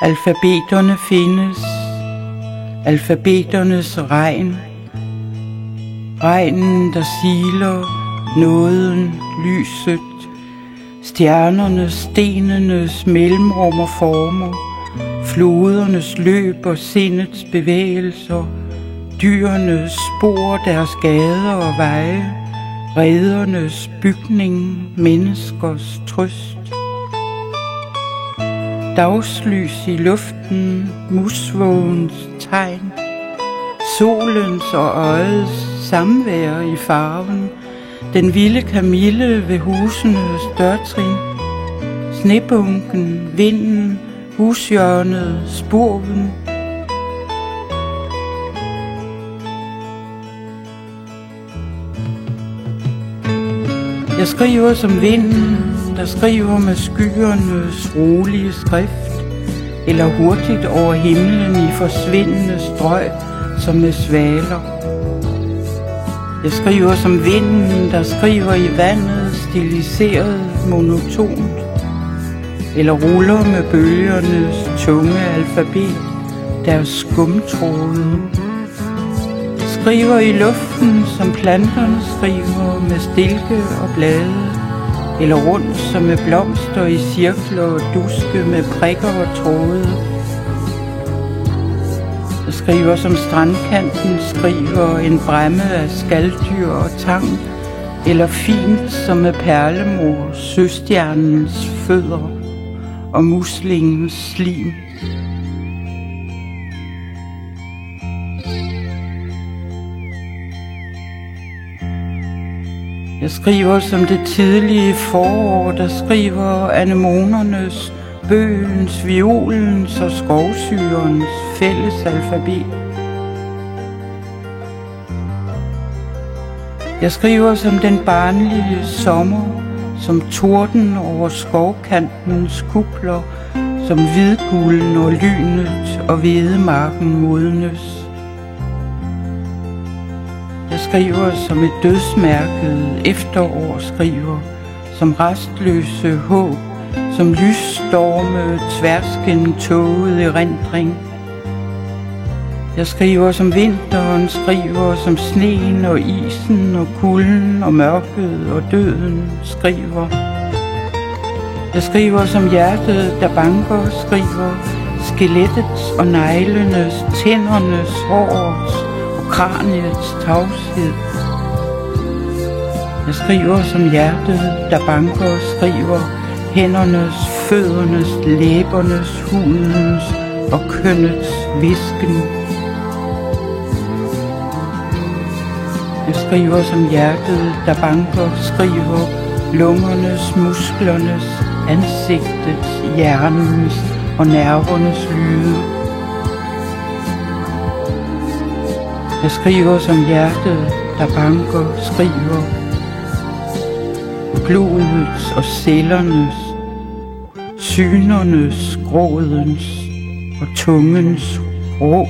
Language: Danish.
Alfabeterne findes, alfabeternes regn. Regnen, der siler nåden, lyset, stjernernes, stenenes mellemrum og former, flodernes løb og sindets bevægelser, dyrenes spor, deres gader og veje, redernes bygning, menneskers trøst. Dagslys i luften, musvågens tegn, solens og øjets samvær i farven, den vilde kamille ved husenes dørtrin, snebunken, vinden, hushjørnet, spurven. Jeg skriver som vinden, der skriver med skyernes rolige skrift, eller hurtigt over himlen i forsvindende strøg, som med svaler. Jeg skriver som vinden, der skriver i vandet, stiliseret, monotont, eller ruller med bølgernes tunge alfabet, deres skumtråde. Skriver i luften, som planterne skriver, med stilke og blade, eller rundt som med blomster i cirkler og duske med prikker og tråde. Jeg skriver som strandkanten skriver, en bræmme af skalddyr og tang, eller fint som med perlemor, søstjernens fødder og muslingens slim. Jeg skriver som det tidlige forår, der skriver anemonernes, bøgens, violens og skovsyrens fælles alfabet. Jeg skriver som den barnlige sommer, som torden over skovkantens kupler, som hvidguld når lynet og hvedemarken modnes. Jeg skriver som et dødsmærket efterår skriver, som restløse håb, som lysstorme, tværsken tåget erindring. Jeg skriver som vinteren skriver, som sneen og isen og kulden og mørket og døden skriver. Jeg skriver som hjertet, der banker, skriver, skelettets og neglenes, tændernes, hårets og kraniets tavshed. Jeg skriver som hjertet, der banker, skriver, hændernes, føddernes, læbernes, hudens og kønnets visken. Jeg skriver som hjertet, der banker, skriver, lungernes, musklernes, ansigtets, hjernens og nervernes lyde. Jeg skriver som hjertet, der banker, skriver, blodets og cellernes, synernes, grådens og tungens råb.